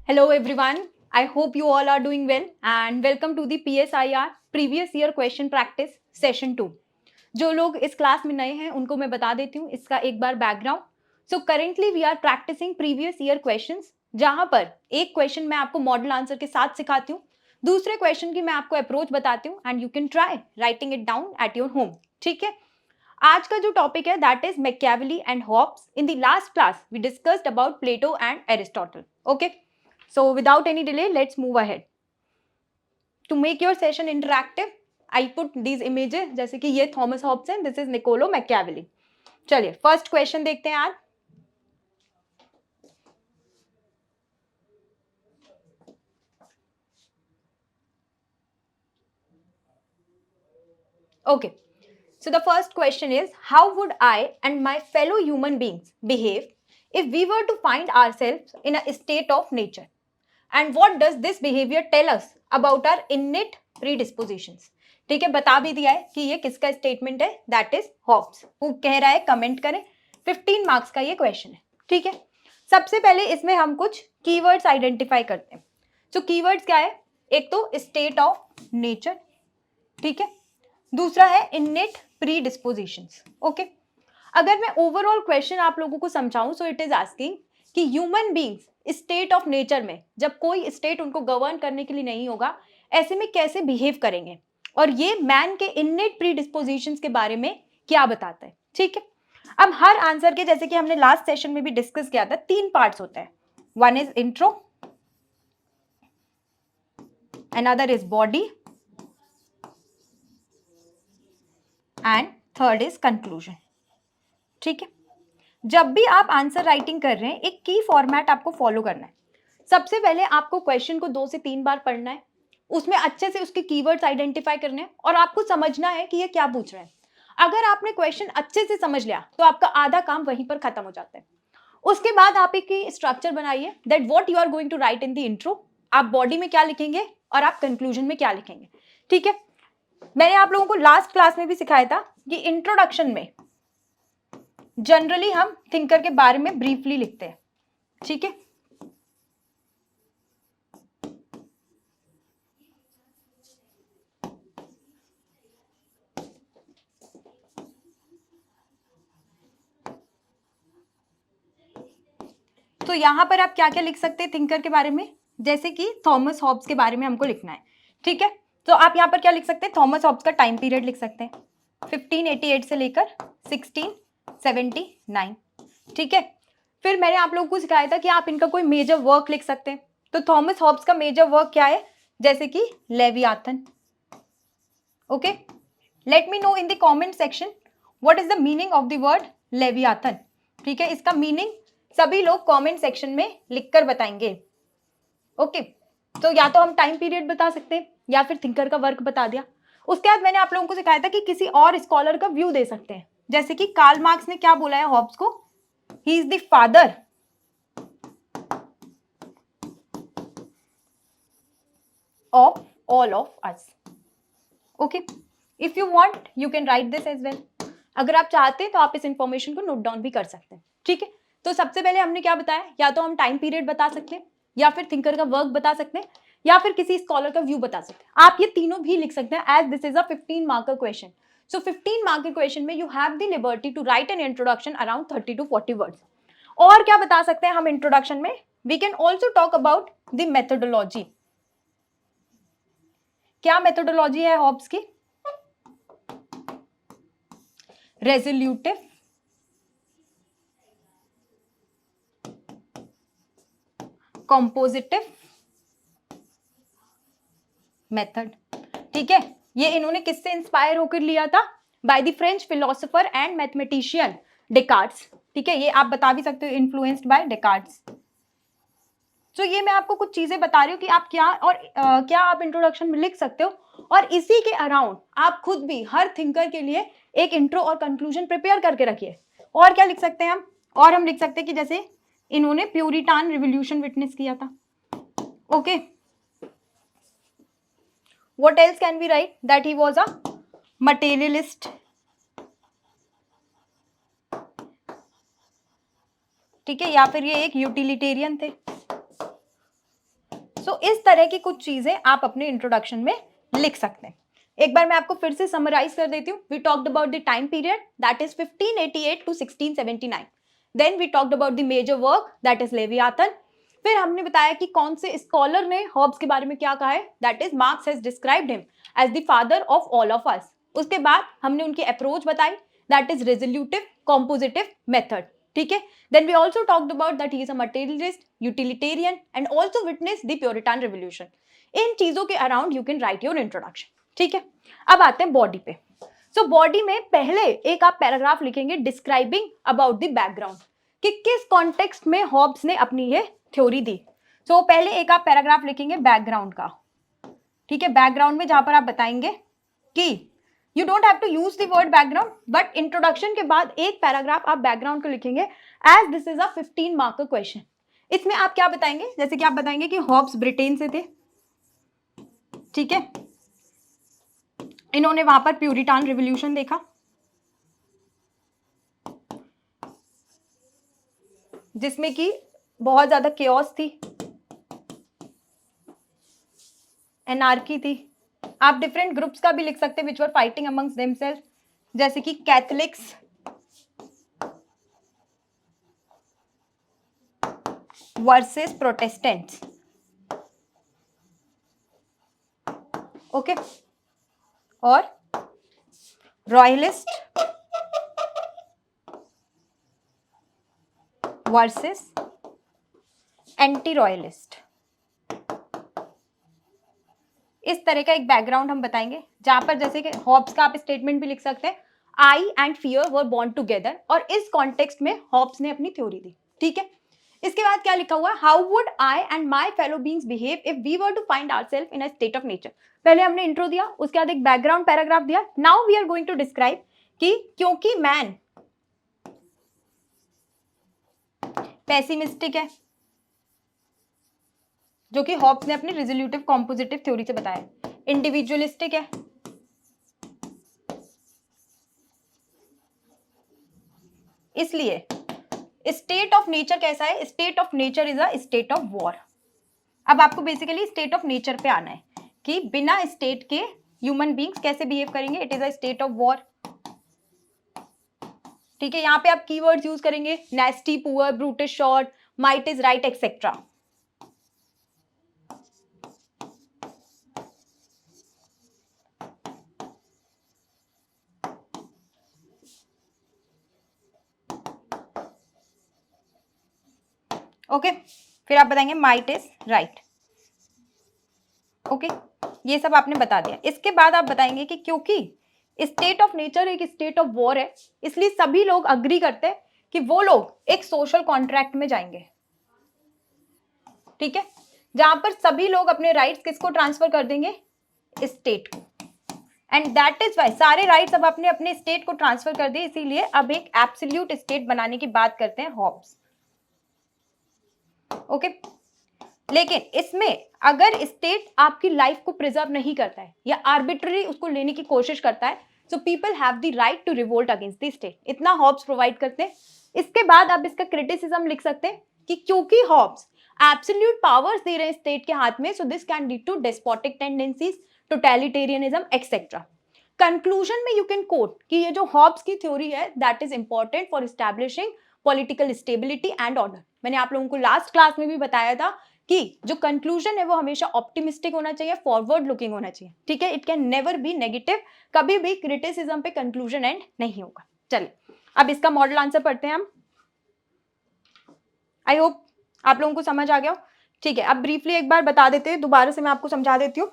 Hello everyone. I hope you all are doing well and welcome to the PSIR Previous Year Question Practice Session 2. जो लोग इस class में नए हैं उनको मैं बता देती हूँ इसका एक बार background. So currently we are practicing previous year questions जहां पर एक क्वेश्चन मैं आपको मॉडल आंसर के साथ सिखाती हूँ, दूसरे क्वेश्चन की मैं आपको अप्रोच बताती हूँ and you can try writing it down at your home. ठीक है. आज का जो टॉपिक है that is Machiavelli and Hobbes. In the last class we discussed about Plato and Aristotle. Okay. So without any delay, let's move ahead. To make your session interactive, I put these images जैसे कि ये Thomas Hobbes हैं, this is Niccolo Machiavelli. चलिए first question देखते हैं आज. Okay. So the first question is, how would I and my fellow human beings behave if we were to find ourselves in a state of nature? And what does this behavior tell us about our innate predispositions? ठीक है, बता भी दिया है कि ये किसका statement है, दैट इज हॉब्स. वो कह रहा है, कमेंट करें. 15 मार्क्स का ये क्वेश्चन है. ठीक है. सबसे पहले इसमें हम कुछ कीवर्ड्स आइडेंटिफाई करते हैं. तो कीवर्ड्स क्या है? एक तो स्टेट ऑफ नेचर, ठीक है. दूसरा है इनेट प्रीडिस्पोजिशंस. ओके. अगर मैं ओवरऑल क्वेश्चन आप लोगों को समझाऊं, सो इट इज आस्किंग कि human beings state of nature में, जब कोई स्टेट उनको गवर्न करने के लिए नहीं होगा, ऐसे में कैसे बिहेव करेंगे, और ये मैन के इनेट प्रीडिस्पोजिशंस के बारे में क्या बताता है. ठीक है. अब हर आंसर के, जैसे कि हमने लास्ट सेशन में भी डिस्कस किया था, 3 पार्ट्स होते हैं. One is intro, another is body and third is conclusion. ठीक है. जब भी आप आंसर राइटिंग कर रहे हैं, एक की फॉर्मेट आपको फॉलो करना है. सबसे पहले आपको क्वेश्चन को 2 से 3 बार पढ़ना है, उसमें अच्छे से उसके कीवर्ड्स आइडेंटिफाई करने हैं और आपको समझना है कि ये क्या पूछ रहे हैं. अगर आपने क्वेश्चन अच्छे से समझ लिया तो आपका आधा काम वहीं पर खत्म हो जाता है. उसके बाद आप एक स्ट्रक्चर बनाइए that what you are going to write in the intro. आप बॉडी में क्या लिखेंगे और आप कंक्लूजन में क्या लिखेंगे. ठीक है. मैंने आप लोगों को लास्ट क्लास में भी सिखाया था कि इंट्रोडक्शन में जनरली हम थिंकर के बारे में ब्रीफली लिखते हैं. ठीक है. तो यहां पर आप क्या क्या लिख सकते हैं थिंकर के बारे में, जैसे कि थॉमस हॉब्स के बारे में हमको लिखना है. ठीक है. तो आप यहां पर क्या लिख सकते हैं, थॉमस हॉब्स का टाइम पीरियड लिख सकते हैं, 1588 से लेकर 1679. ठीक है. फिर मैंने आप लोगों को सिखाया था कि आप इनका कोई मेजर वर्क लिख सकते हैं. तो थॉमस हॉब्स का मेजर वर्क क्या है, जैसे कि Leviathan. Okay. Let me know in the comment section what is the meaning of the word Leviathan. ठीक है. इसका मीनिंग सभी लोग कमेंट सेक्शन में लिखकर बताएंगे. ओके. तो या तो हम टाइम पीरियड बता सकते हैं या फिर थिंकर का वर्क बता दिया. उसके बाद मैंने आप लोगों को सिखाया था कि किसी और स्कॉलर का व्यू दे सकते हैं, जैसे कि कार्ल मार्क्स ने क्या बोला है हॉब्स को, he is the father of all of us. Okay. If you want you can write this as well. अगर आप चाहते हैं तो आप इस इंफॉर्मेशन को नोट डाउन भी कर सकते हैं. ठीक है. तो सबसे पहले हमने क्या बताया, या तो हम टाइम पीरियड बता सकते हैं, या फिर थिंकर का वर्क बता सकते हैं, या फिर किसी स्कॉलर का व्यू बता सकते हैं. आप ये तीनों भी लिख सकते हैं as this is a 15 marker question. So 15 marker question में you have the liberty to write an introduction around 30 to 40 words. और क्या बता सकते हैं हम इंट्रोडक्शन में, we can also talk about the methodology. क्या मेथोडोलॉजी है हॉब्स की, रेजोल्यूटिव, कॉम्पोजिटिव मेथड. ठीक है. ये इन्होंने किससे इंस्पायर होकर लिया था, by the French philosopher and mathematician Descartes. ठीक है. ये आप बता भी सकते हो इन्फ्लुएंस्ड बाय डेकार्ट्स. तो ये मैं आपको कुछ चीजें बता रही हूँ कि आप क्या और क्या आप इंट्रोडक्शन में लिख सकते हो, और इसी के अराउंड आप खुद भी हर थिंकर के लिए एक इंट्रो और कंक्लूजन प्रिपेयर करके रखिए. और क्या लिख सकते हैं हम, और हम लिख सकते हैं कि जैसे इन्होंने प्यूरिटान रिवॉल्यूशन विटनेस किया था. Okay. What else can we write? That he was a materialist. ठीक है. या फिर ये एक यूटिलिटेरियन थे. इस तरह की कुछ चीजें आप अपने इंट्रोडक्शन में लिख सकते हैं। एक बार मैं आपको फिर से समराइज कर देती हूँ। We talked about the time period that is 1588 to 1679। Then we talked about the major work that is Leviathan. फिर हमने बताया कि कौन से स्कॉलर ने हॉब्स के बारे में क्या कहा है, that is Marx has described him as the father of all of us. उसके बाद हमने उनकी अप्रोच बताई, that is resolutive compositive method, ठीक है। Then we also talked about that he is a materialist, utilitarian and also witness the Puritan revolution. इन चीजों के around you can write your introduction, ठीक है। अब आते हैं बॉडी पे। सो बॉडी में पहले एक आप पैराग्राफ लिखेंगे डिस्क्राइबिंग अबाउट द बैकग्राउंड, कि किस कॉन्टेक्स्ट में हॉब्स ने अपनी ये थ्योरी दी। सो पहले एक आप पैराग्राफ लिखेंगे बैकग्राउंड का, ठीक है। बैकग्राउंड में जहां पर आप बताएंगे कि you don't have to use the word background, but introduction के बाद एक पैराग्राफ आप बैकग्राउंड को लिखेंगे as this is a 15 mark question. इसमें आप क्या बताएंगे, जैसे कि आप बताएंगे कि हॉब्स ब्रिटेन से थे, ठीक है। इन्होंने वहां पर प्यूरिटान रिवोल्यूशन देखा, जिसमें कि बहुत ज्यादा केओस थी, एनार्की थी। आप डिफरेंट ग्रुप्स का भी लिख सकते हैं विच वर फाइटिंग अमंग्स देमसेल्फ, जैसे कि कैथलिक्स, वर्सेस प्रोटेस्टेंट्स, ओके, और रॉयलिस्ट वर्सेस एंटी रॉयलिस्ट। इस तरह का एक बैकग्राउंड हम बताएंगे, जहां पर जैसे कि हॉब्स का आप स्टेटमेंट भी लिख सकते हैं, I and fear were born together, और इस कॉन्टेक्स्ट में हॉब्स ने अपनी थ्योरी दी, ठीक है। इसके बाद क्या लिखा हुआ है, how would I and my fellow beings behave if we were to find ourselves in a state of nature. पहले हमने इंट्रो दिया, उसके बाद एक बैकग्राउंड पैराग्राफ दिया। Now we are going to describe कि क्योंकि मैन पेसिमिस्टिक है, जो कि हॉब्स ने अपनी रिजोल्यूटिव कॉम्पोजिटिव थ्योरी से बताया, इंडिविजुअलिस्टिक है, इसलिए स्टेट ऑफ नेचर कैसा है, state of nature is a state of war. अब आपको बेसिकली स्टेट ऑफ नेचर पे आना है कि बिना स्टेट के ह्यूमन बींग्स कैसे बिहेव करेंगे, it is a state of war, ठीक है। यहाँ पे आप कीवर्ड्स यूज करेंगे, nasty, poor, brutish, short, might is right, etcetera. Okay, फिर आप बताएंगे माइट इज राइट, ओके, ये सब आपने बता दिया। इसके बाद आप बताएंगे कि क्योंकि स्टेट ऑफ नेचर एक स्टेट ऑफ वॉर है, इसलिए सभी लोग अग्री करते हैं कि वो लोग एक सोशल कॉन्ट्रैक्ट में जाएंगे, ठीक है, जहां पर सभी लोग अपने राइट्स किसको ट्रांसफर कर देंगे, स्टेट को। एंड दैट इज वाई सारे राइट्स अब अपने अपने स्टेट को ट्रांसफर कर दिए, इसीलिए अब एक एब्सोल्यूट स्टेट बनाने की बात करते हैं हॉब्स, ओके। लेकिन इसमें अगर स्टेट आपकी लाइफ को प्रिजर्व नहीं करता है या आर्बिट्ररी उसको लेने की कोशिश करता है, so people have the right to revolt against the state. इतना हॉब्स प्रोवाइड करते हैं। इसके बाद आप इसका क्रिटिसिज्म लिख सकते हैं कि क्योंकि हॉब्स एब्सोल्यूट पावर्स दे रहे हैं स्टेट के हाथ में, so this can lead to despotic tendencies, totalitarianism etcetera. Conclusion में यू कैन कोट कि ये जो हॉब्स की थ्योरी है that is important for establishing political stability and order. मैंने आप लोगों को लास्ट क्लास में भी बताया था कि जो कंक्लूजन है वो हमेशा ऑप्टिमिस्टिक होना चाहिए, फॉरवर्ड लुकिंग होना चाहिए, ठीक है। It can never be negative, कभी भी क्रिटिसिज्म पे कंक्लूजन एंड नहीं होगा। चलिए अब इसका मॉडल आंसर पढ़ते हैं हम। आई होप आप लोगों को समझ आ गया हो, ठीक है। अब ब्रीफली एक बार बता देते हैं, दोबारा से मैं आपको समझा देती हूँ।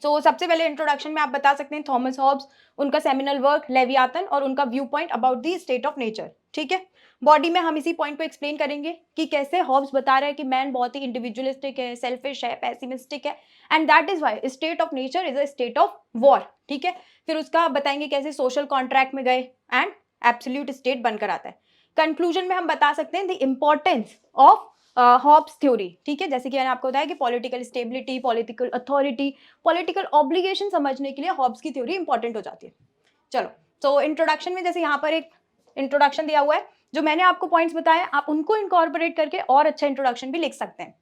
तो सबसे पहले इंट्रोडक्शन में आप बता सकते हैं थॉमस हॉब्स, उनका सेमिनल वर्क लेवियाथन और उनका view point about the state of nature, ठीक है। बॉडी में हम इसी पॉइंट को एक्सप्लेन करेंगे कि कैसे हॉब्स बता रहे हैं कि मैन बहुत ही इंडिविजुअलिस्टिक है, सेल्फिश है, पेसिमिस्टिक है, and that is why state of nature is a state of war, ठीक है। फिर उसका बताएंगे कैसे सोशल कॉन्ट्रैक्ट में गए एंड एब्सोल्यूट स्टेट बनकर आता है। कंक्लूजन में हम बता सकते हैं the importance of Hobbes theory, ठीक है। जैसे कि मैंने आपको बताया कि political stability, political authority, political obligation समझने के लिए हॉब्स की थ्योरी इंपॉर्टेंट हो जाती है। चलो, तो इंट्रोडक्शन में जैसे यहाँ पर एक इंट्रोडक्शन दिया हुआ है, जो मैंने आपको पॉइंट्स बताए आप उनको इनकॉर्पोरेट करके और अच्छा इंट्रोडक्शन भी लिख सकते हैं।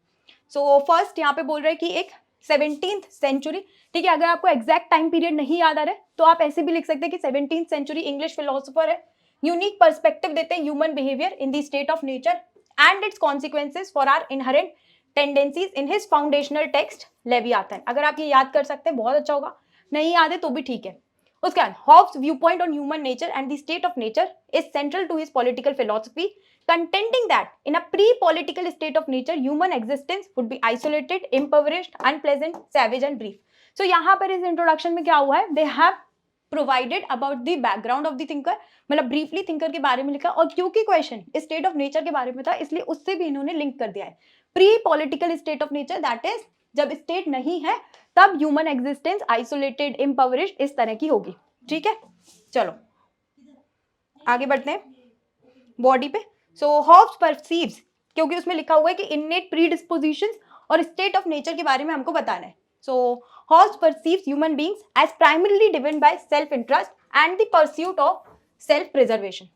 सो फर्स्ट यहाँ पे बोल रहे हैं कि एक 17th सेंचुरी, ठीक है, अगर आपको एग्जैक्ट टाइम पीरियड नहीं याद आ रहा है तो आप ऐसे भी लिख सकते हैं कि 17th सेंचुरी इंग्लिश फिलोसोफर है, यूनिक पर्सपेक्टिव देते हैं human behaviour in the state of nature and its consequences for our inherent tendencies in his foundational text Leviathan. अगर आप ये याद कर सकते हैं बहुत अच्छा होगा, नहीं याद है तो भी ठीक है। उसके बाद Hobbes view point on human nature and the state of nature is central to his political philosophy, contending that in a pre-political state of nature human existence would be isolated, impoverished, unpleasant, savage and brief. So यहाँ पर इस introduction में क्या हुआ है, they have provided about the background of the thinker, मतलब briefly thinker के बारे में लिखा, और क्योंकि क्वेश्चन स्टेट ऑफ नेचर के बारे में था इसलिए उससे भी इन्होंने लिंक कर दिया है। Pre political state of nature that is जब स्टेट नहीं है तब ह्यूमन एग्जिस्टेंस आइसोलेटेड, इम्पावरिश्ड इस तरह की होगी। ठीक है, चलो आगे बढ़ते हैं बॉडी पे। सो हॉब्स परसीव्स, क्योंकि उसमें लिखा हुआ है कि इननेट प्रीडिस्पोजिशंस और स्टेट ऑफ नेचर के बारे में हमको बताना है। So Hobbes perceives human beings as primarily driven by self interest and the pursuit of self preservation.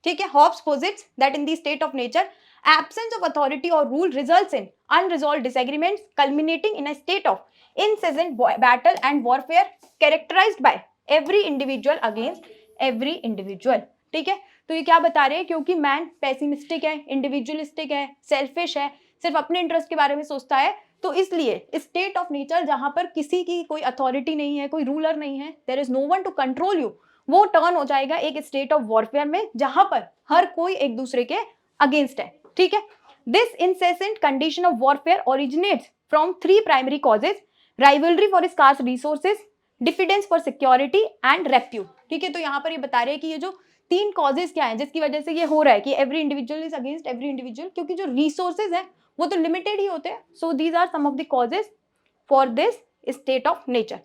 ठीक है, Hobbes posits that in the state of nature absence of authority or rule results in unresolved disagreements culminating in a state of incessant battle and warfare characterized by every individual against every individual। ठीक है, तो ये क्या बता रहे हैं, क्योंकि man pessimistic है, इंडिविजुअलिस्टिक है, सेल्फिश है, सिर्फ अपने इंटरेस्ट के बारे में सोचता है, तो इसलिए स्टेट ऑफ नेचर जहां पर किसी की कोई अथॉरिटी नहीं है, कोई रूलर नहीं है, there is no one to control you, वो टर्न हो जाएगा एक स्टेट ऑफ वॉरफेयर में जहां पर हर कोई एक दूसरे के अगेंस्ट है। ठीक है, this incessant condition of warfare originates from three primary causes: rivalry for scarce resources, diffidence for security and repute। ठीक है, तो यहाँ पर ये बता रहे हैं कि ये जो तीन कॉजेज क्या है जिसकी वजह से ये हो रहा है कि every individual is against every individual, क्योंकि जो रिसोर्सेज है वो तो लिमिटेड ही होते हैं। So these are some of the causes for this state of nature.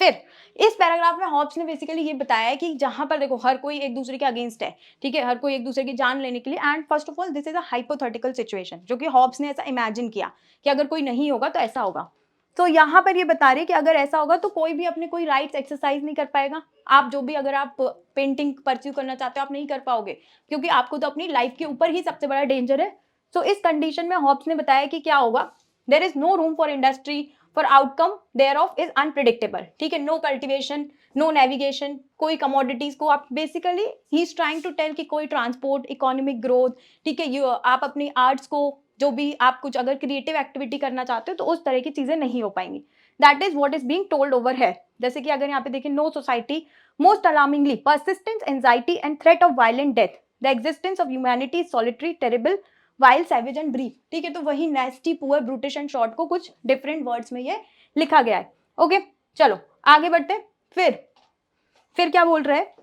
फिर इस पैराग्राफ में हॉब्स ने बेसिकली ये बताया है कि जहां पर देखो हर कोई एक दूसरे के अगेंस्ट है, ठीक है, हर कोई एक दूसरे की जान लेने के लिए, and first of all this is a hypothetical situation, जो कि हॉब्स ने ऐसा इमेजिन किया कि अगर कोई नहीं होगा तो ऐसा होगा। तो यहाँ पर ये बता रहे कि अगर ऐसा होगा तो कोई भी अपने कोई राइट्स एक्सरसाइज नहीं कर पाएगा। आप जो भी अगर आप पेंटिंग परस्यू करना चाहते हो आप नहीं कर पाओगे, क्योंकि आपको तो अपनी लाइफ के ऊपर ही सबसे बड़ा डेंजर है। तो इस कंडीशन में हॉब्स ने बताया कि क्या होगा, there is no room for industry, for outcome thereof is unpredictable। ठीक है, नो कल्टिवेशन, नो नेविगेशन, कोई कमोडिटीज को आप basically he is trying to tell कि कोई ट्रांसपोर्ट, इकोनॉमिक ग्रोथ, ठीक है, आप अपनी आर्ट्स को जो भी आप कुछ अगर क्रिएटिव एक्टिविटी करना चाहते हो तो उस तरह की चीजें नहीं हो पाएंगी। That is what is being told over है। जैसे कि अगर यहाँ पे देखें, no society most alarmingly persistent anxiety and threat of violent death, the existence of humanity solitary terrible wild savage and brief. ठीक है, तो वही नेस्टी, पुअर, ब्रूटिश एंड शॉर्ट को कुछ डिफरेंट वर्ड्स में ये लिखा गया है। ओके, चलो आगे बढ़ते हैं। फिर क्या बोल रहे हैं,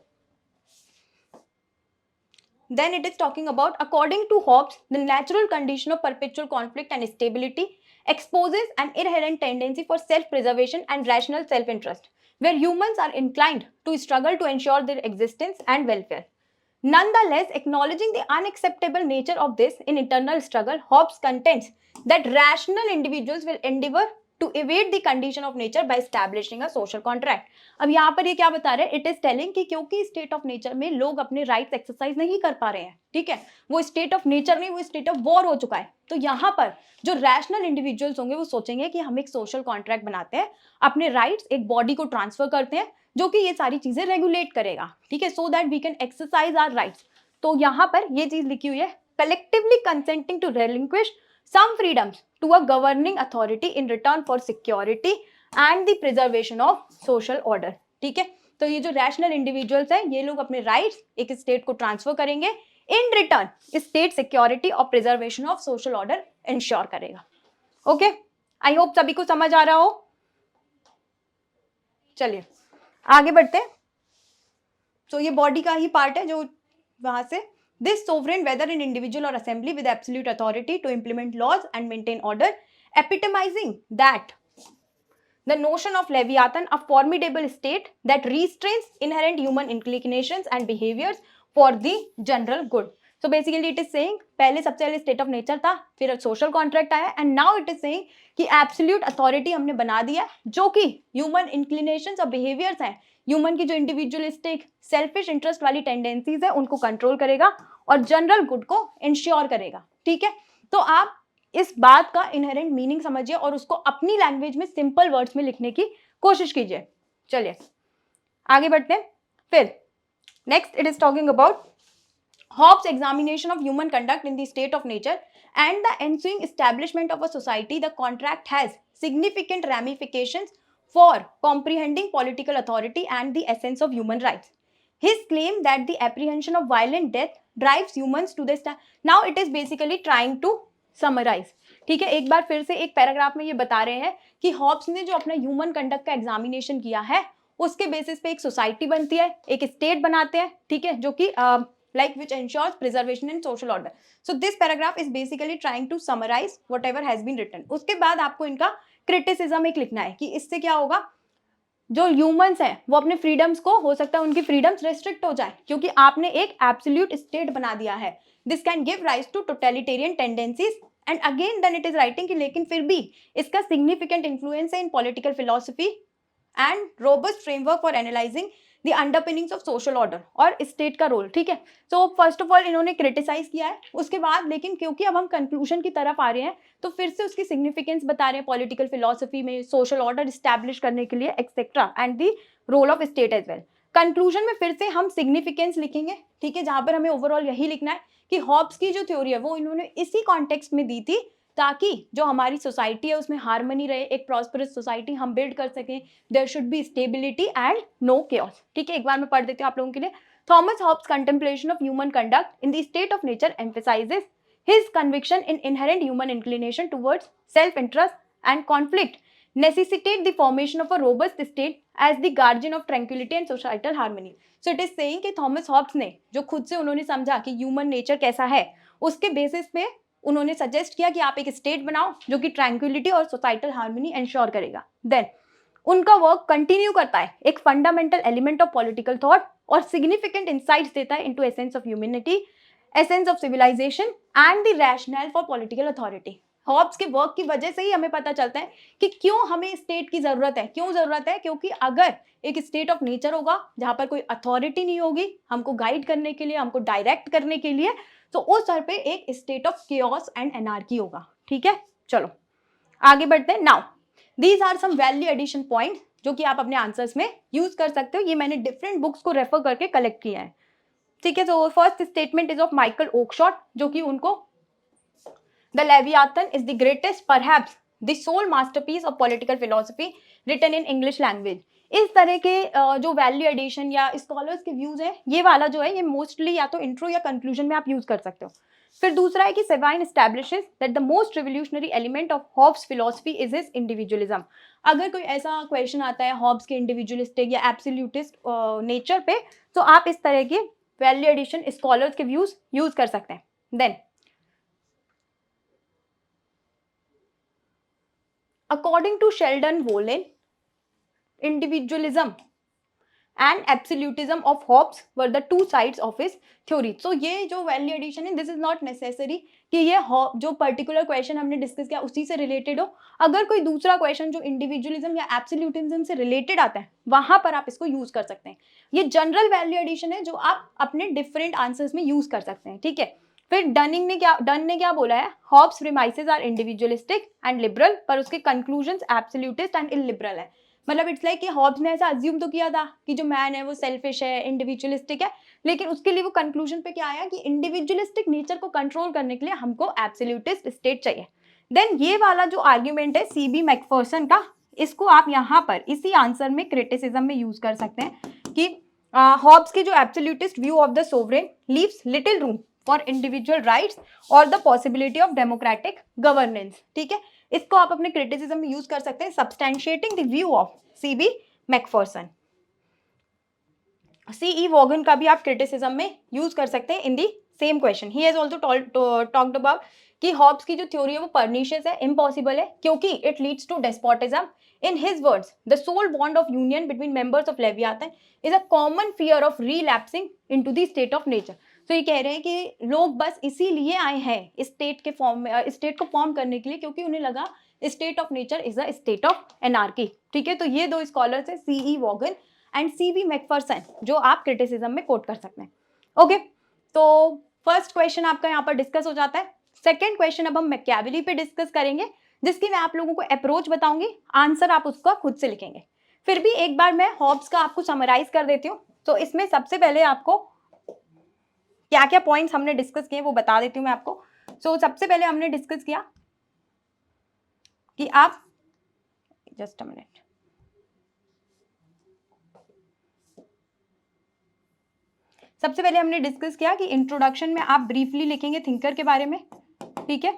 then it is talking about according to Hobbes the natural condition of perpetual conflict and stability exposes an inherent tendency for self preservation and rational self interest where humans are inclined to struggle to ensure their existence and welfare। Nonetheless, acknowledging the unacceptable nature of this in internal struggle, Hobbes contends that rational individuals will endeavor to evade the condition of nature by establishing a social contract। अब यहाँ पर ये क्या बता रहे हैं, it is telling कि क्योंकि स्टेट ऑफ नेचर में लोग अपने राइट्स एक्सरसाइज नहीं कर पा रहे हैं, ठीक है, वो स्टेट ऑफ नेचर नहीं, वो स्टेट ऑफ वॉर हो चुका है। तो यहाँ पर जो रैशनल इंडिविजुअल्स होंगे वो सोचेंगे कि हम एक सोशल कॉन्ट्रैक्ट बनाते हैं, अपने राइट्स एक बॉडी को ट्रांसफर करते हैं जो कि ये सारी चीजें रेगुलेट करेगा, ठीक है, so that we can exercise our rights. तो यहाँ पर ये चीज लिखी हुई है, collectively consenting to relinquish some freedoms to a governing authority in return for security and the preservation of social order। ठीक है, तो ये जो रैशनल इंडिविजुअल्स हैं ये लोग अपने राइट्स एक स्टेट को ट्रांसफर करेंगे, इन रिटर्न स्टेट सिक्योरिटी और preservation of social order ensure करेगा। ओके, आई होप सभी को समझ आ रहा हो। चलिए आगे बढ़ते हैं। तो ये बॉडी का ही पार्ट है जो वहां से, this sovereign, whether an individual or assembly with absolute authority to implement laws and maintain order, epitomizing that the notion of Leviathan, a formidable state that restrains inherent human inclinations and behaviors for the general good। So basically it is saying, पहले सबसे पहले state of nature था, फिर social contract आया, and now it is saying कि absolute authority हमने बना दिया जो कि ह्यूमन इंक्लिनेशंस और बिहेवियर्स हैं, ह्यूमन की जो इंडिविजुअलिस्टिक सेल्फिश इंटरेस्ट वाली टेंडेंसीज है उनको कंट्रोल करेगा और जनरल गुड को इंश्योर करेगा। ठीक है, तो आप इस बात का इनहेरेंट मीनिंग समझिए और उसको अपनी लैंग्वेज में सिंपल वर्ड्स में लिखने की कोशिश कीजिए। चलिए आगे बढ़ते हैं। फिर next it is talking about Hobbes' examination of human conduct in the state of nature and the ensuing establishment of a society. The contract has significant ramifications for comprehending political authority and the essence of human rights. His claim that the apprehension of violent death drives humans to this. Now it is basically trying to summarize. ठीक है, एक बार फिर से एक paragraph में ये बता रहे हैं कि हॉब्स ने जो अपना ह्यूमन कंडक्ट का एग्जामिनेशन किया है उसके बेसिस पे एक सोसाइटी बनती है, एक स्टेट बनाते हैं, ठीक है, जो कि like which ensures preservation and social order. So this paragraph is basically trying to summarize whatever has been written. उसके बाद आपको इनका क्रिटिसिज्म एक लिखना है कि इससे क्या होगा, जो ह्यूमंस हैं वो अपने फ्रीडम्स को, हो सकता है उनकी फ्रीडम्स रेस्ट्रिक्ट हो जाए क्योंकि आपने एक एब्सोल्यूट स्टेट बना दिया है. This can give rise to totalitarian tendencies and again then it is writing कि लेकिन फिर भी इसका सिग्निफिकेंट इन्फ्लुएंस है in political philosophy and robust framework for analysing the underpinnings of social order और स्टेट का रोल. ठीक है, तो फर्स्ट ऑफ ऑल इन्होंने क्रिटिसाइज किया है, उसके बाद लेकिन क्योंकि अब हम कंक्लूजन की तरफ आ रहे हैं तो फिर से उसकी सिग्निफिकेंस बता रहे हैं पॉलिटिकल फिलोसफी में, सोशल ऑर्डर स्टैब्लिश करने के लिए etcetera and the role of state as well. Conclusion में फिर से हम सिग्निफिकेंस लिखेंगे, ठीक है, जहां पर हमें ओवरऑल यही लिखना है कि हॉब्स की जो थ्योरी है वो इन्होंने इसी कॉन्टेक्स्ट में दी थी ताकि जो हमारी सोसाइटी है उसमें हार्मनी रहे, एक प्रॉस्परस सोसाइटी हम बिल्ड कर सकें. There should be stability and no chaos. ठीक है, एक बार मैं पढ़ देती हूँ आप लोगों के लिए. Thomas Hobbes contemplation of human conduct in the state of nature emphasises his conviction in inherent human inclination towards self-interest and conflict necessitate the formation of a robust state as the guardian of tranquility and societal harmony. So it is saying कि Thomas Hobbes ने जो खुद से उन्होंने समझा कि human nature कैसा है उसके बेसिस पे उन्होंने सजेस्ट किया कि आप एक स्टेट बनाओ जो कि ट्रैंक्विलिटी और सोसाइटल हार्मनी एंश्योर करेगा. देन उनका वर्क कंटिन्यू करता है, एक fundamental element of political thought और सिग्निफिकेंट इंसाइट्स देता है into essence of humanity, essence of civilisation and the rationale for political authority. Hobbes के वर्क की वजह से ही हमें पता चलता है कि क्यों हमें स्टेट की जरूरत है. क्यों जरूरत है? क्योंकि अगर एक स्टेट ऑफ नेचर होगा जहां पर कोई अथॉरिटी नहीं होगी हमको गाइड करने के लिए, हमको डायरेक्ट करने के लिए, तो उस स्तर पे एक state of chaos and anarchy होगा. ठीक है, चलो आगे बढ़ते हैं. Now these are some value addition point जो कि आप अपने आंसर्स में यूज कर सकते हो. ये मैंने डिफरेंट बुक्स को रेफर करके कलेक्ट किया है. ठीक है, तो first statement is of Michael Oakeshott जो कि उनको the Leviathan is the greatest perhaps the sole masterpiece of political philosophy written in English language. इस तरह के जो वैल्यू एडिशन या स्कॉलर्स के व्यूज है ये वाला जो है ये मोस्टली या तो इंट्रो या कंक्लूजन में आप यूज कर सकते हो. फिर दूसरा है कि Sabine establishes that the most revolutionary element of Hobbes philosophy is his individualism. अगर कोई ऐसा क्वेश्चन आता है हॉब्स के इंडिविजुअलिस्टिक या एब्सोल्यूटिस्ट नेचर पे तो आप इस तरह के वैल्यू एडिशन स्कॉलर्स के व्यूज यूज कर सकते हैं. Then according to Sheldon Wolin, individualism and absolutism of Hobbes were the two sides of his theory. So ये जो वैल्यू एडिशन है this is not necessary कि ये जो पर्टिकुलर क्वेश्चन हमने डिस्कस किया उसी से रिलेटेड हो. अगर कोई दूसरा क्वेश्चन जो इंडिविजुअलिज्म या एब्सोल्यूटिज्म से रिलेटेड आता है वहां पर आप इसको यूज कर सकते हैं. ये जनरल वैल्यू एडिशन है जो आप अपने डिफरेंट आंसर्स में यूज कर सकते हैं. ठीक है, फिर डन ने क्या बोला है, Hobbes premises are individualistic and liberal पर उसके कंक्लूजन्स एब्सोल्यूटिस्ट एंड इलिबरल है. मतलब इट्स लाइक कि हॉब्स ने ऐसा अज्यूम तो किया था कि जो मैन है वो सेल्फिश है, इंडिविजुअलिस्टिक है, लेकिन उसके लिए वो कंक्लूजन पे क्या आया कि इंडिविजुअलिस्टिक नेचर को कंट्रोल करने के लिए हमको एब्सोल्यूटिस्ट स्टेट चाहिए. देन ये वाला जो आर्ग्यूमेंट है सीबी मैकफर्सन का, इसको आप यहाँ पर इसी आंसर में क्रिटिसिज्म में यूज कर सकते हैं कि हॉब्स की जो absolutist view of the sovereign leaves little room for individual rights और the possibility of democratic governance. ठीक है, इसको आप अपने क्रिटिसिज्म में यूज कर सकते हैं. Substantiating the view of C B Macpherson. C E Vaughan का भी आप क्रिटिसिज्म में यूज कर सकते हैं in the same question. He has also talked about कि हॉब्स की जो थ्योरी है वो पर्निशियस है, इम्पॉसिबल है क्योंकि it leads to despotism. In his words, the sole bond of union between members of Leviathan is a common fear of relapsing into the state of nature. तो ये कह रहे हैं कि लोग बस इसीलिए आए हैं स्टेट के फॉर्म में, स्टेट को फॉर्म करने के लिए क्योंकि उन्हें लगा state of nature is a state of anarchy. ठीक है, तो ये दो स्कॉलर्स हैं C E Vaughan and C B Macpherson जो आप क्रिटिसिज्म में कोट कर सकते हैं. ओके, तो फर्स्ट क्वेश्चन आपका यहाँ पर डिस्कस हो जाता है. सेकेंड क्वेश्चन अब हम मैकियावेली पे डिस्कस करेंगे, जिसकी मैं आप लोगों को अप्रोच बताऊंगी, आंसर आप उसका खुद से लिखेंगे। फिर भी एक बार मैं हॉब्स का आपको समराइज कर देती हूँ। तो इसमें सबसे पहले आपको क्या क्या पॉइंट्स हमने डिस्कस किए वो बता देती हूँ मैं आपको। सबसे पहले हमने डिस्कस किया कि आप जस्ट अ मिनट, सबसे पहले हमने डिस्कस किया कि इंट्रोडक्शन में आप ब्रीफली लिखेंगे थिंकर के बारे में, ठीक है।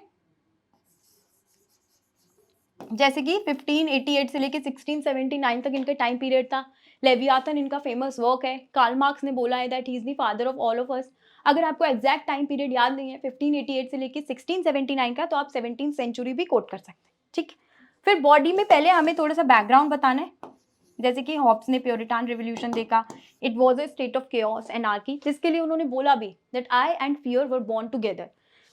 जैसे कि 1588 से लेके 1679 तक इनका टाइम पीरियड था। लेवियाथन इनका फेमस वर्क है। कार्ल मार्क्स ने बोला है that he is the father of all of अस। अगर आपको एग्जैक्ट टाइम पीरियड याद नहीं है 1588 से लेके 1679 का, तो आप 17th सेंचुरी भी कोट कर सकते हैं, ठीक। फिर बॉडी में पहले हमें थोड़ा सा बैकग्राउंड बताना है। जैसे कि हॉब्स ने प्योरिटान रिवोल्यूशन देखा, it was a state of chaos anarchy, जिसके लिए उन्होंने बोला भी that I and fear were born together.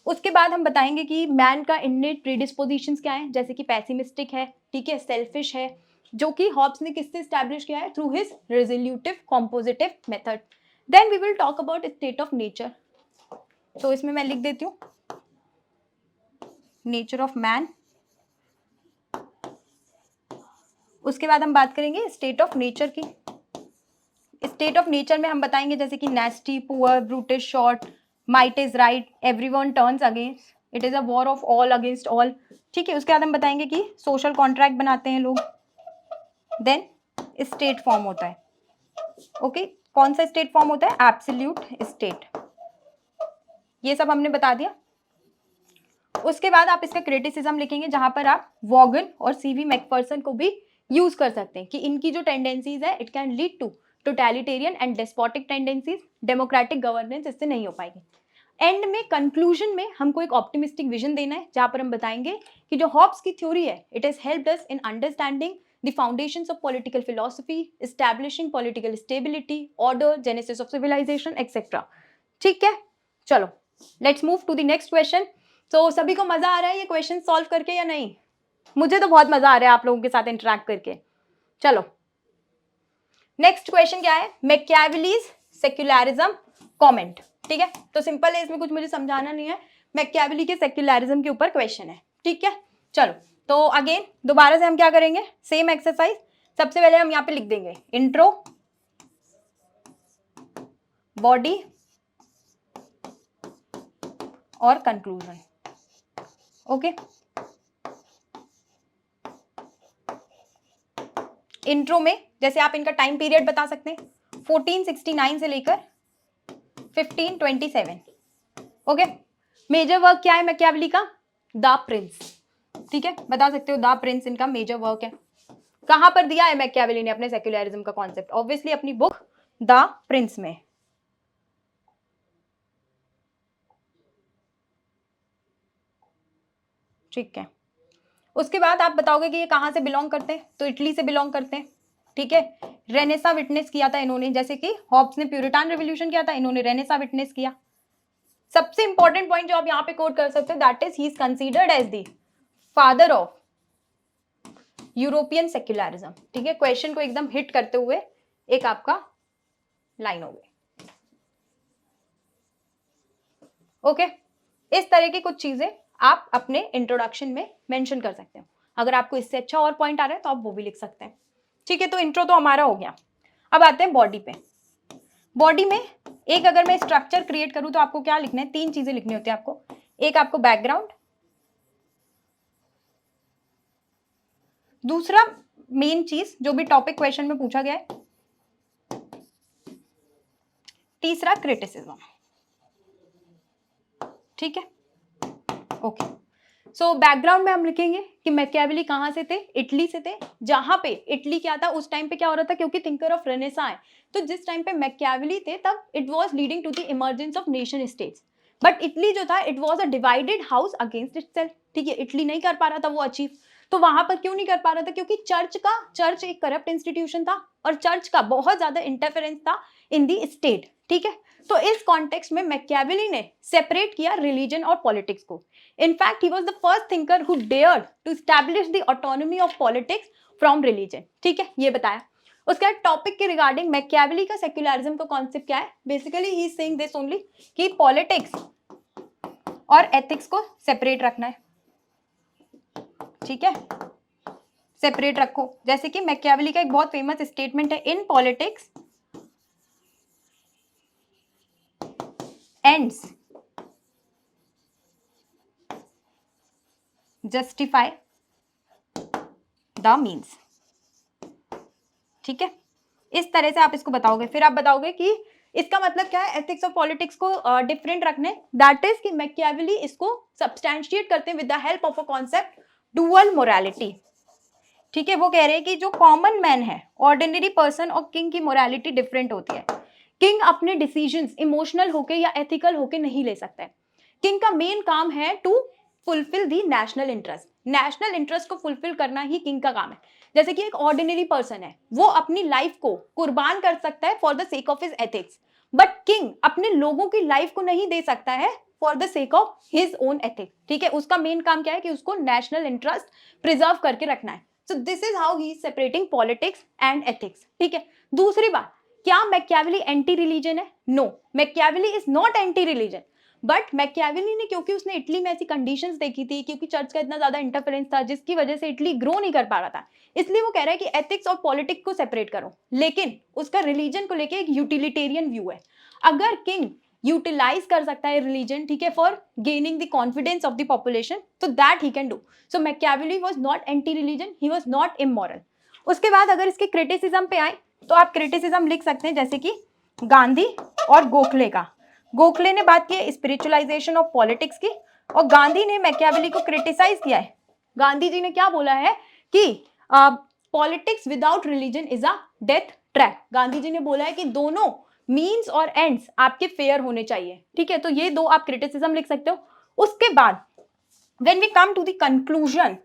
उसके बाद हम बताएंगे कि मैन का इननेट प्रीडिस्पोजिशंस क्या है, जैसे कि पैसिमिस्टिक है, ठीक है, सेल्फिश है, जो कि हॉब्स ने किससे स्टैब्लिश किया है, through his resolutive compositive method. Then we will talk about state of nature. तो इसमें मैं लिख देती हूँ नेचर ऑफ मैन। उसके बाद हम बात करेंगे स्टेट ऑफ नेचर की। स्टेट ऑफ नेचर में हम बताएंगे जैसे कि nasty, poor, brutish, short, might is right, everyone turns against, it is a war of all against all, ठीक है। उसके बाद हम बताएंगे कि सोशल कॉन्ट्रैक्ट बनाते हैं लोग। देन स्टेट फॉर्म होता है, ओके कौन सा स्टेट फॉर्म होता है, एब्सोल्यूट स्टेट। ये सब हमने बता दिया। उसके बाद आप इसका क्रिटिसिज्म लिखेंगे, जहां पर आप वॉगन और सीवी मैकफर्सन को भी यूज कर सकते हैं कि इनकी जो टेंडेंसीज है it can lead to totalitarian and despotic tendencies, democratic governance इससे नहीं हो पाएगी। एंड में कंक्लूजन में हमको एक ऑप्टिमिस्टिक विजन देना है, जहां पर हम बताएंगे कि जो हॉब्स की थ्योरी है it has helped us in understanding the foundations of political philosophy, establishing political stability, order, genesis of civilisation etcetera, ठीक है। चलो let's move to the next question. तो सभी को मजा आ रहा है ये क्वेश्चन सॉल्व करके या नहीं? मुझे तो बहुत मजा आ रहा है आप लोगों के साथ इंटरेक्ट करके। चलो नेक्स्ट क्वेश्चन क्या है, मैकियावेलीज सेक्युलरिज्म कमेंट, ठीक है। तो सिंपल है, इसमें कुछ मुझे समझाना नहीं है, मैकियावेली के सेक्युलरिज्म के ऊपर क्वेश्चन है, ठीक है। चलो तो अगेन दोबारा से हम क्या करेंगे, सेम एक्सरसाइज। सबसे पहले हम यहाँ पे लिख देंगे इंट्रो, बॉडी और कंक्लूजन, ओके। इंट्रो में जैसे आप इनका टाइम पीरियड बता सकते हैं 1469 से लेकर 1527, ओके। मेजर वर्क क्या है मैकियावेली का, द प्रिंस, ठीक है, बता सकते हो द प्रिंस इनका मेजर वर्क है। कहां पर दिया है मैकियावेली ने अपने सेक्युलरिज्म का कॉन्सेप्ट, ऑब्वियसली अपनी बुक द प्रिंस में, ठीक है। उसके बाद आप बताओगे कि ये कहां से बिलोंग करते हैं, तो इटली से बिलोंग करते हैं, ठीक है। रेनेसा विटनेस किया था इन्होंने, जैसे कि हॉब्स ने प्यूरिटान रिवोल्यूशन किया था, इन्होंने रेनेसा विटनेस किया। सबसे इंपॉर्टेंट पॉइंट जो आप यहाँ पे कोट कर सकते हो that is he is considered as the father of European secularism, ठीक है। क्वेश्चन को एकदम हिट करते हुए एक आपका लाइन हो गई, ओके। इस तरह की कुछ चीजें आप अपने इंट्रोडक्शन में मेंशन कर सकते हो। अगर आपको इससे अच्छा और पॉइंट आ रहा है तो आप वो भी लिख सकते हैं, ठीक है। तो इंट्रो तो हमारा हो गया। अब आते हैं बॉडी पे। बॉडी में एक अगर मैं स्ट्रक्चर क्रिएट करूं तो आपको क्या लिखना है, तीन चीजें लिखनी होती है आपको। एक आपको बैकग्राउंड, दूसरा मेन चीज जो भी टॉपिक क्वेश्चन में पूछा गया है, तीसरा क्रिटिसिज्म, ठीक है, ओके। सो बैकग्राउंड में हम लिखेंगे कि मैकियावेली कहां से थे, इटली से थे। जहां पे इटली क्या था उस टाइम पे, क्या हो रहा था, क्योंकि थिंकर ऑफ रेनेसा है, तो जिस टाइम पे मैकियावेली थे तब it was leading to the emergence of nation states. But Italy जो था it was a divided house against itself, ठीक है। इटली नहीं कर पा रहा था वो अचीव, तो वहां पर क्यों नहीं कर पा रहा था, क्योंकि चर्च एक करप्ट इंस्टीट्यूशन था और चर्च का बहुत ज्यादा इंटरफेरेंस था इन दी स्टेट, ठीक है। तो इस कॉन्टेक्स्ट में मैकियावेली ने सेपरेट किया रिलीजन और पॉलिटिक्स को। In fact he was the first thinker who dared to establish the autonomy of politics from religion, ठीक है, ये बताया। उसके बाद टॉपिक के रिगार्डिंग मैकियावेली का सेक्युलरिज्म का कॉन्सेप्ट क्या है, basically he is saying this only कि पॉलिटिक्स और एथिक्स को सेपरेट रखना है, ठीक है, सेपरेट रखो। जैसे कि मैकियावेली का एक बहुत फेमस स्टेटमेंट है, in politics ends justify the means, ठीक है, इस तरह से आप इसको बताओगे। फिर आप बताओगे कि इसका मतलब क्या है, एथिक्स और पॉलिटिक्स को डिफरेंट रखने, दैट इज कि मैकियावेली इसको सब्सटैंशिएट करते हैं with the help of a concept dual morality, ठीक है। वो कह रहे हैं कि जो कॉमन मैन है, ऑर्डिनरी पर्सन और किंग की मोरालिटी डिफरेंट होती है। किंग अपने डिसीजंस इमोशनल होके या एथिकल होके नहीं ले सकता है। किंग का मेन काम है to fulfil the national interest, national interest को फुलफिल करना ही किंग का काम है। जैसे कि एक ऑर्डिनरी पर्सन है, वो अपनी लाइफ को कुर्बान कर सकता है for the sake of his ethics, but king अपने लोगों की लाइफ को नहीं दे सकता है for the sake of his own ethics, ठीक है। उसका मेन काम क्या है कि उसको नेशनल इंटरेस्ट प्रिजर्व करके रखना है। So this is how he is separating politics and ethics, ठीक है। दूसरी बात, क्या मैकियावेली एंटी रिलीजन है? No, Machiavelli is not anti religion, but Machiavelli ने, क्योंकि उसने इटली में ऐसी कंडीशंस देखी थी, क्योंकि चर्च का इतना ज्यादा इंटरफेरेंस था जिसकी वजह से इटली ग्रो नहीं कर पा रहा था, इसलिए वो कह रहा है कि एथिक्स और पॉलिटिक्स को सेपरेट करो। लेकिन उसका रिलीजन को लेके एक यूटिलिटेरियन व्यू है। अगर किंग यूटिलाइज कर सकता है रिलीजन, ठीक है, for gaining the confidence of the population, तो that he can do. So Machiavelli was not anti religion, he was not immoral. उसके बाद अगर इसके क्रिटिसिज्म पे आए तो आप क्रिटिसिज्म लिख सकते हैं, जैसे कि गांधी और गोखले का। गोखले ने बात की है स्पिरिचुअलाइजेशन ऑफ पॉलिटिक्स की, और गांधी ने मैकियावेली को क्रिटिसाइज किया है। गांधी जी ने क्या बोला है कि politics without religion is a death trap. Gandhi ji ने बोला है कि दोनों मीन्स और एंड्स आपके फेयर होने चाहिए, ठीक है। तो ये दो आप क्रिटिसिज्म लिख सकते हो। उसके बाद when we come to the conclusion,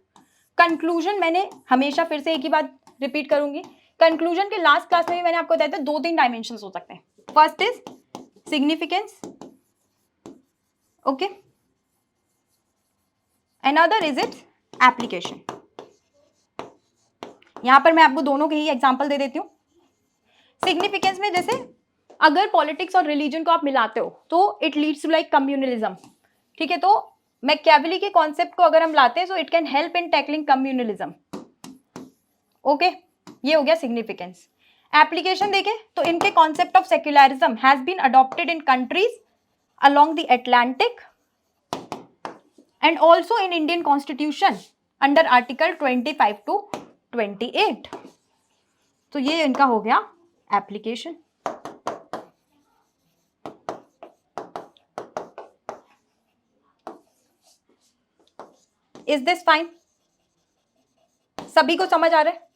conclusion मैंने हमेशा फिर से एक ही बात रिपीट करूंगी, कंक्लूजन के लास्ट क्लास में भी मैंने आपको बताया था दो तीन डायमेंशन हो सकते हैं। First is significance, okay, another is its application. यहां पर मैं आपको दोनों के ही एग्जांपल दे देती हूं। सिग्निफिकेंस में जैसे अगर पॉलिटिक्स और रिलीजन को आप मिलाते हो तो it leads to like communalism, ठीक है। तो मैकियावेली के कॉन्सेप्ट को अगर हम लाते हैं, so it can help in tackling communalism, okay, ये हो गया सिग्निफिकेंस। एप्लीकेशन देखें तो इनके concept of secularism has been adopted in countries along the Atlantic and also in Indian Constitution under Article 25 to 28. तो ये इनका हो गया एप्लीकेशन। Is this fine? सभी को समझ आ रहा है?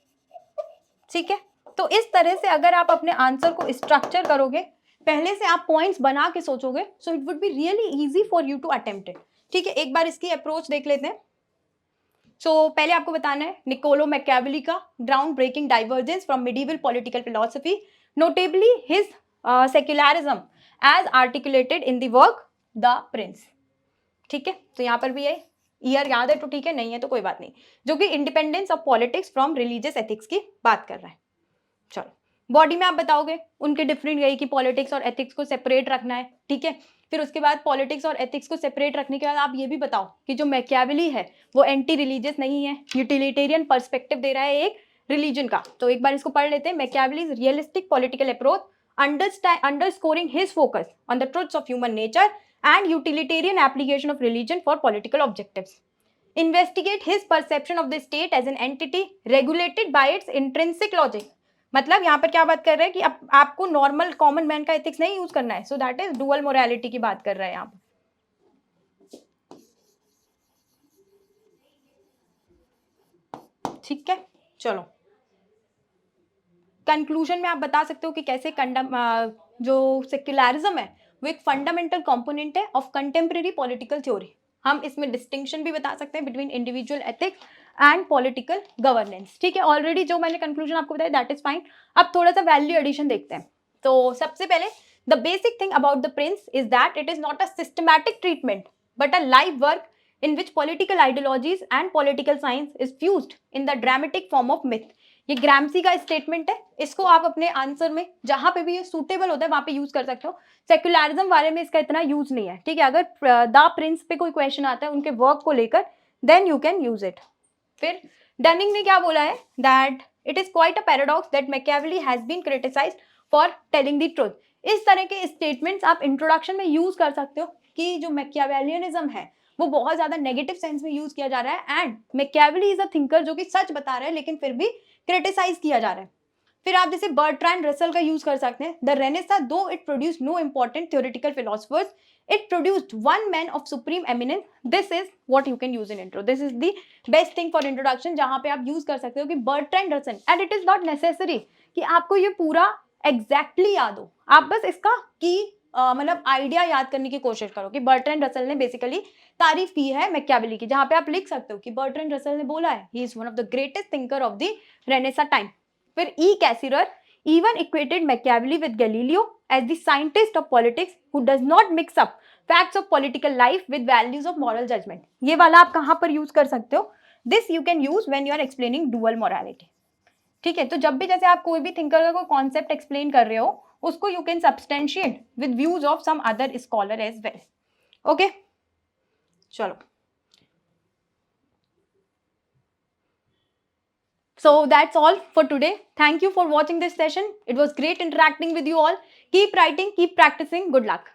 ठीक है। तो इस तरह से अगर आप अपने आंसर को स्ट्रक्चर करोगे, पहले से आप पॉइंट्स बना के सोचोगे, so it would be really easy for you to attempt it, ठीक है। एक बार इसकी अप्रोच देख लेते हैं। सो पहले आपको बताना है निकोलो मैकियावेली का ground breaking divergence from medieval political philosophy, notably his secularism as articulated in the work The Prince, ठीक है। तो यहाँ पर भी है, ईयर याद है तो ठीक है, नहीं है तो कोई बात नहीं, जो कि independence of politics from religious ethics की बात कर रहा है। चलो, बॉडी में आप बताओगे उनके डिफरेंट गई कि पॉलिटिक्स और एथिक्स को सेपरेट रखना है, ठीक है। फिर उसके बाद पॉलिटिक्स और एथिक्स को सेपरेट रखने के बाद आप ये भी बताओ कि जो मैकियावेली है वो एंटी रिलीजियस नहीं है, यूटिलिटेरियन पर्सपेक्टिव दे रहा है एक रिलीजन का। तो एक बार इसको पढ़ लेते हैं। Machiavelli's realistic political approach underscoring his focus on the truths of human nature and utilitarian application of religion for political objectives. Investigate his perception of the state as an entity regulated by its intrinsic logic. मतलब यहाँ पर क्या बात कर रहे हैं कि आपको नॉर्मल कॉमन मैन का एथिक्स नहीं यूज करना है, so that is dual morality की बात कर रहे हैं यहाँ पर, ठीक है। चलो, कंक्लूजन में आप बता सकते हो कि कैसे जो सेक्युलरिज्म है वो एक फंडामेंटल कंपोनेंट है ऑफ कंटेम्प्रेरी पॉलिटिकल थ्योरी। हम इसमें डिस्टिंक्शन भी बता सकते हैं between individual ethics and political governance, ठीक है। ऑलरेडी जो मैंने कंक्लूजन आपको बताया दैट इज फाइन। अब थोड़ा सा वैल्यू एडिशन देखते हैं। तो सबसे पहले the basic thing about the Prince is that it is not a systematic treatment but a live work in which political ideologies and political science is fused in the dramatic form of myth. ये ग्रामसी का statement है, इसको आप अपने answer में जहां पे भी ये सूटेबल होता है वहां पे यूज कर सकते हो। सेक्युलरिज्म वाले में इसका इतना यूज नहीं है, ठीक है। अगर द प्रिंस पे कोई क्वेश्चन आता है उनके वर्क को लेकर, then you can use it. फिर डनिंग ने क्या बोला है, that it is quite a paradox that Machiavelli has been criticised for telling the truth. इस तरह के स्टेटमेंट्स आप इंट्रोडक्शन में यूज कर सकते हो कि जो मैकियावेलियनिज्म है वो बहुत ज्यादा नेगेटिव सेंस में यूज किया जा रहा है, and Machiavelli is a thinker जो कि सच बता रहा है लेकिन फिर भी क्रिटिसाइज किया जा रहा है। फिर आप जैसे बर्ट्रैंड रसल का यूज कर सकते हैं, the Renaissance though it produce no important theoretical philosophers, it produced one man of supreme eminence. This is what you can use in intro. This is the best thing for introduction, जहां पे आप use कर सकते हो कि Bertrand Russell, and it is not necessary कि आपको ये पूरा एग्जैक्टली याद हो, आप बस इसका की मतलब आइडिया याद करने की कोशिश करो कि बर्ट्रैंड रसल ने बेसिकली तारीफ की है मैकियावेली की, जहां पे आप लिख सकते हो कि बर्ट्रैंड रसल ने बोला है he is one of the greatest thinker of the Renaissance time. फिर ई कैसिरर even equated Machiavelli with Galileo as the scientist of politics who does not mix up facts of political life with values of moral judgment. ये वाला आप कहाँ पर use कर सकते हो, this you can use when you are explaining dual morality. ठीक है, तो जब भी जैसे आप कोई भी थिंकर का कोई कॉन्सेप्ट एक्सप्लेन कर रहे हो उसको you can substantiate with views of some other scholar as well. Okay, चलो। So that's all for today. Thank you for watching this session. It was great interacting with you all. Keep writing, keep practicing. Good luck.